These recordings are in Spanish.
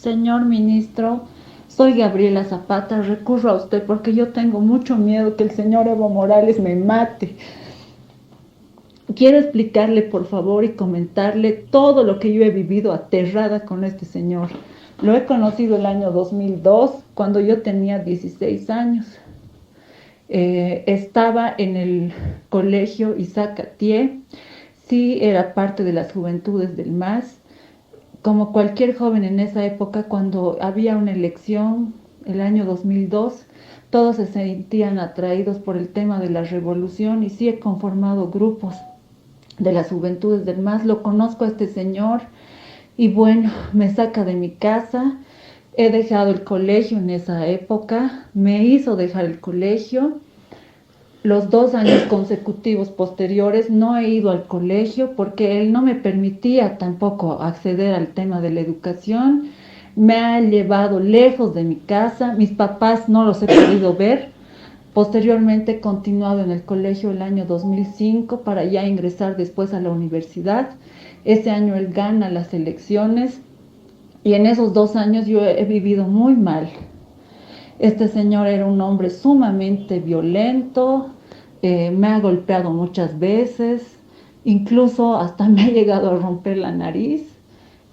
Señor ministro, soy Gabriela Zapata, recurro a usted porque yo tengo mucho miedo que el señor Evo Morales me mate. Quiero explicarle, por favor, y comentarle todo lo que yo he vivido aterrada con este señor. Lo he conocido el año 2002, cuando yo tenía 16 años. Estaba en el colegio Isaac Atié, sí era parte de las juventudes del MAS. Como cualquier joven en esa época, cuando había una elección, el año 2002, todos se sentían atraídos por el tema de la revolución y sí he conformado grupos de las juventudes del MAS. Lo conozco a este señor y bueno, me saca de mi casa. He dejado el colegio en esa época, me hizo dejar el colegio. Los 2 años consecutivos posteriores no he ido al colegio porque él no me permitía tampoco acceder al tema de la educación. Me ha llevado lejos de mi casa, mis papás no los he podido ver. Posteriormente he continuado en el colegio el año 2005 para ya ingresar después a la universidad. Ese año él gana las elecciones y en esos 2 años yo he vivido muy mal. Este señor era un hombre sumamente violento, me ha golpeado muchas veces, incluso hasta me ha llegado a romper la nariz.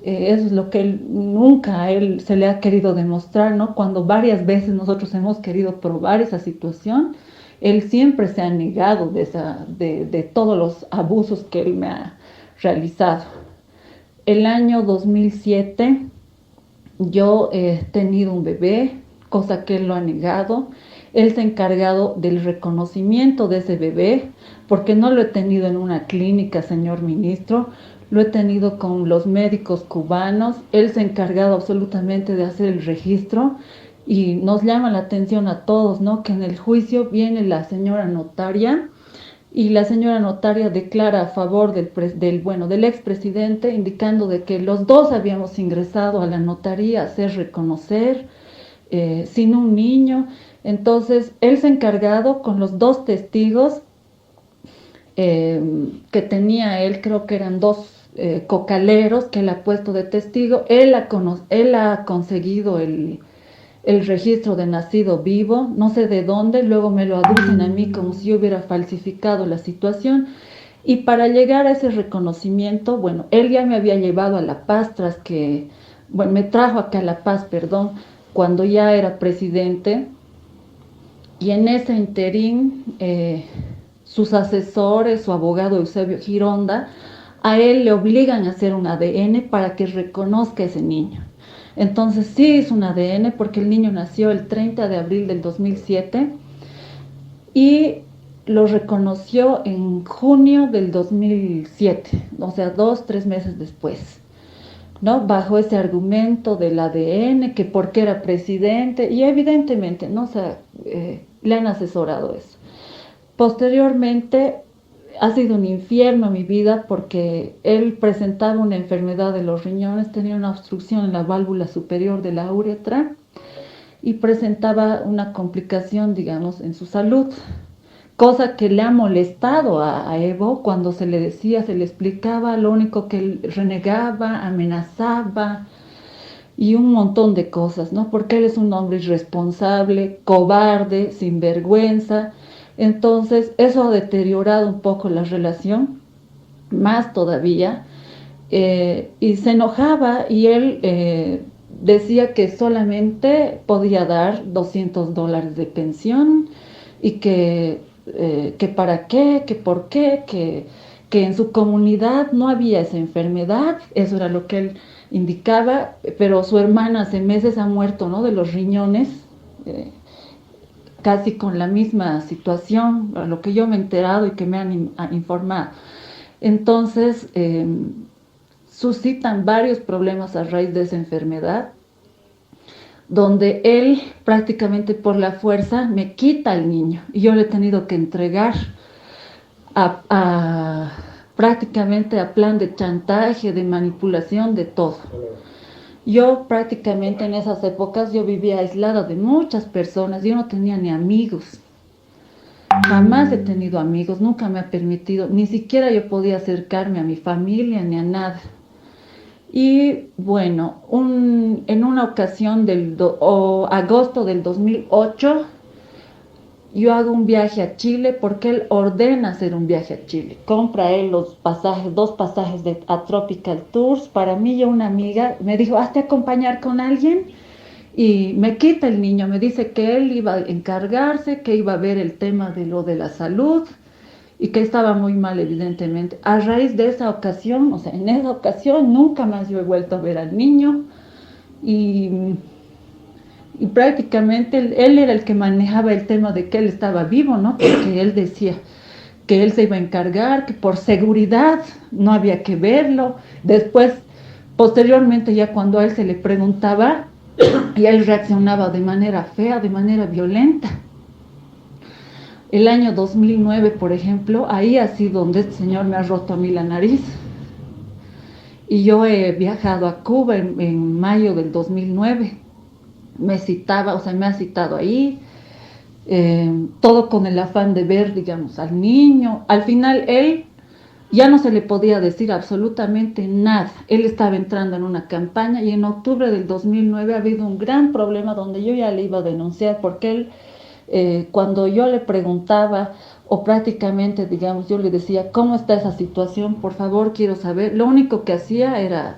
Eso es lo que él nunca a él se le ha querido demostrar, ¿no? Cuando varias veces nosotros hemos querido probar esa situación, él siempre se ha negado de todos los abusos que él me ha realizado. El año 2007 yo he tenido un bebé, cosa que él lo ha negado. Él se ha encargado del reconocimiento de ese bebé, porque no lo he tenido en una clínica, señor ministro, lo he tenido con los médicos cubanos. Él se ha encargado absolutamente de hacer el registro y nos llama la atención a todos, ¿no? Que en el juicio viene la señora notaria y la señora notaria declara a favor del expresidente, indicando de que los dos habíamos ingresado a la notaría a hacer reconocer sin un niño. Entonces, él se ha encargado con los dos testigos que tenía él, creo que eran dos cocaleros que él ha puesto de testigo. Él ha conseguido el registro de nacido vivo, no sé de dónde, luego me lo aducen a mí como si yo hubiera falsificado la situación. Y para llegar a ese reconocimiento, bueno, él ya me había llevado a La Paz bueno, me trajo acá a La Paz, perdón, cuando ya era presidente. Y en ese interín, sus asesores, su abogado Eusebio Gironda, a él le obligan a hacer un ADN para que reconozca a ese niño. Entonces sí hizo un ADN porque el niño nació el 30 de abril del 2007 y lo reconoció en junio del 2007, o sea, 2, 3 meses después, ¿no? Bajo ese argumento del ADN, que porque era presidente, y evidentemente, ¿no? O sea, le han asesorado eso. Posteriormente, ha sido un infierno mi vida porque él presentaba una enfermedad de los riñones, tenía una obstrucción en la válvula superior de la uretra y presentaba una complicación, digamos, en su salud, cosa que le ha molestado a Evo. Cuando se le decía, se le explicaba, lo único que él renegaba, amenazaba y un montón de cosas, ¿no? Porque él es un hombre irresponsable, cobarde, sinvergüenza. Entonces, eso ha deteriorado un poco la relación, más todavía, y se enojaba y él decía que solamente podía dar $200 de pensión y que para qué, que por qué, que en su comunidad no había esa enfermedad. Eso era lo que él indicaba, pero su hermana hace meses ha muerto, ¿no? De los riñones, casi con la misma situación, a lo que yo me he enterado y que me han informado. Entonces, suscitan varios problemas a raíz de esa enfermedad, donde él prácticamente por la fuerza me quita al niño y yo le he tenido que entregar prácticamente a plan de chantaje, de manipulación, de todo. Yo prácticamente en esas épocas yo vivía aislada de muchas personas, yo no tenía ni amigos, jamás he tenido amigos, nunca me ha permitido, ni siquiera yo podía acercarme a mi familia ni a nada. Y bueno, en una ocasión agosto del 2008, yo hago un viaje a Chile porque él ordena hacer un viaje a Chile. Compra él los pasajes, dos pasajes a Tropical Tours. Para mí y una amiga me dijo, hazte acompañar con alguien y me quita el niño. Me dice que él iba a encargarse, que iba a ver el tema de lo de la salud y que estaba muy mal, evidentemente. A raíz de esa ocasión, o sea, en esa ocasión nunca más yo he vuelto a ver al niño y y prácticamente él era el que manejaba el tema de que él estaba vivo, ¿no? Porque él decía que él se iba a encargar, que por seguridad no había que verlo. Después, posteriormente, ya cuando a él se le preguntaba, y él reaccionaba de manera fea, de manera violenta. El año 2009, por ejemplo, ahí ha sido donde este señor me ha roto a mí la nariz. Y yo he viajado a Cuba en mayo del 2009. Me citaba, o sea, me ha citado ahí, todo con el afán de ver, digamos, al niño. Al final él ya no se le podía decir absolutamente nada. Él estaba entrando en una campaña y en octubre del 2009 ha habido un gran problema donde yo ya le iba a denunciar porque él, cuando yo le preguntaba o prácticamente, digamos, yo le decía, ¿cómo está esa situación? Por favor, quiero saber. Lo único que hacía era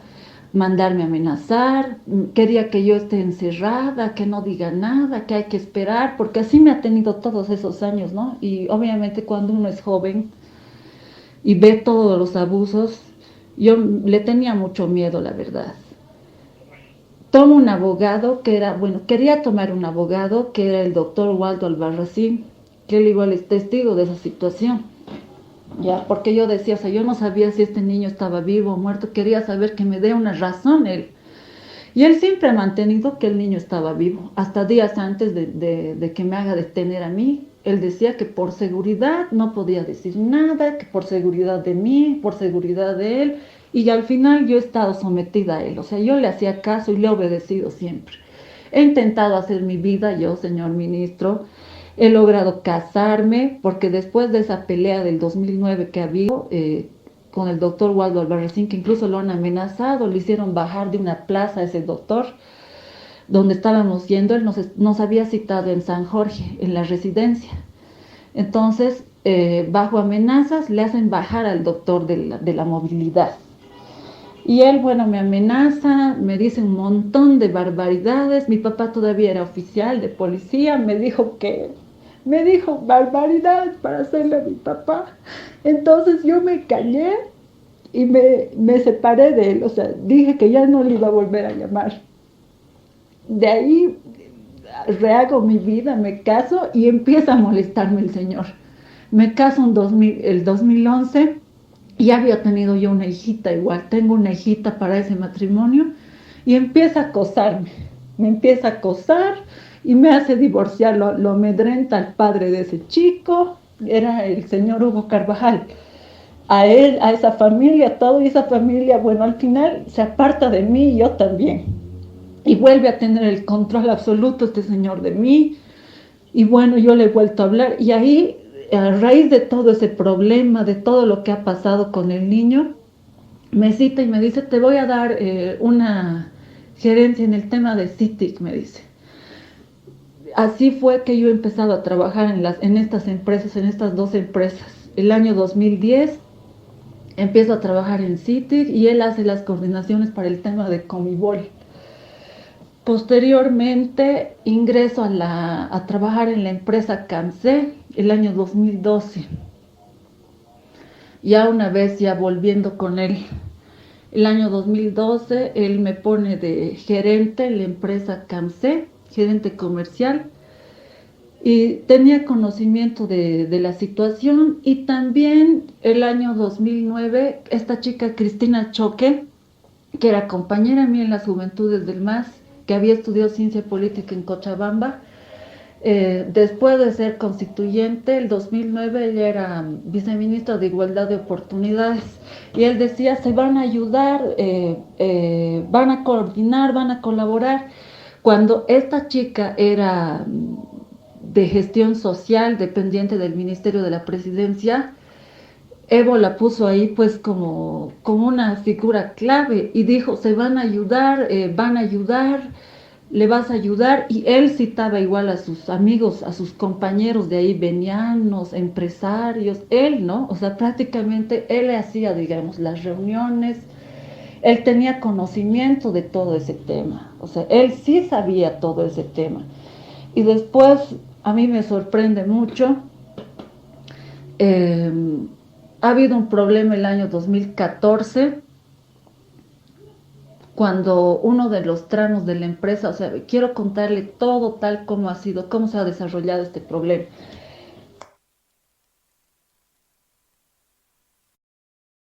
mandarme a amenazar, quería que yo esté encerrada, que no diga nada, que hay que esperar, porque así me ha tenido todos esos años, ¿no? Y obviamente cuando uno es joven y ve todos los abusos, yo le tenía mucho miedo, la verdad. Tomo un abogado que era, bueno, quería tomar un abogado que era el doctor Waldo Albarracín, que él igual es testigo de esa situación. Ya, porque yo decía, o sea, yo no sabía si este niño estaba vivo o muerto, quería saber que me dé una razón él. Y él siempre ha mantenido que el niño estaba vivo, hasta días antes de que me haga detener a mí. Él decía que por seguridad no podía decir nada, que por seguridad de mí, por seguridad de él, y al final yo he estado sometida a él, o sea, yo le hacía caso y le he obedecido siempre. He intentado hacer mi vida, yo, señor ministro, he logrado casarme, porque después de esa pelea del 2009 que ha habido, con el doctor Waldo Albarracín, que incluso lo han amenazado, le hicieron bajar de una plaza a ese doctor, donde estábamos yendo, él nos había citado en San Jorge, en la residencia. Entonces, bajo amenazas, le hacen bajar al doctor de la movilidad. Y él, bueno, me amenaza, me dice un montón de barbaridades. Mi papá todavía era oficial de policía, me dijo barbaridades para hacerle a mi papá. Entonces yo me callé y me separé de él, o sea, dije que ya no le iba a volver a llamar. De ahí rehago mi vida, me caso y empieza a molestarme el señor. Me caso el 2011 y había tenido yo una hijita igual, tengo una hijita para ese matrimonio y empieza a acosarme, me empieza a acosar y me hace divorciar, lo amedrenta al padre de ese chico, era el señor Hugo Carvajal. A él, a esa familia, todo, y esa familia, bueno, al final se aparta de mí y yo también. Y vuelve a tener el control absoluto este señor de mí. Y bueno, yo le he vuelto a hablar. Y ahí, a raíz de todo ese problema, de todo lo que ha pasado con el niño, me cita y me dice, te voy a dar una gerencia en el tema de CITIC, me dice. Así fue que yo he empezado a trabajar en estas empresas, en estas dos empresas. El año 2010 empiezo a trabajar en CITIC y él hace las coordinaciones para el tema de Comibol. Posteriormente ingreso a trabajar en la empresa CAMSE el año 2012. Ya una vez ya volviendo con él, el año 2012 él me pone de gerente en la empresa CAMSE, gerente comercial, y tenía conocimiento de la situación. Y también el año 2009 esta chica Cristina Choque, que era compañera mía en las Juventudes del MAS, que había estudiado ciencia política en Cochabamba, después de ser constituyente, el 2009 ella era viceministra de Igualdad de Oportunidades, y él decía, se van a ayudar, van a coordinar, van a colaborar. Cuando esta chica era de gestión social, dependiente del Ministerio de la Presidencia, Evo la puso ahí pues como una figura clave y dijo, se van a ayudar, le vas a ayudar. Y él citaba igual a sus amigos, a sus compañeros de ahí, venianos, empresarios, él, ¿no? O sea, prácticamente él hacía, digamos, las reuniones, él tenía conocimiento de todo ese tema, o sea, él sí sabía todo ese tema. Y después a mí me sorprende mucho. eh, ha habido un problema el año 2014 cuando uno de los tramos de la empresa, o sea, quiero contarle todo tal como ha sido, cómo se ha desarrollado este problema.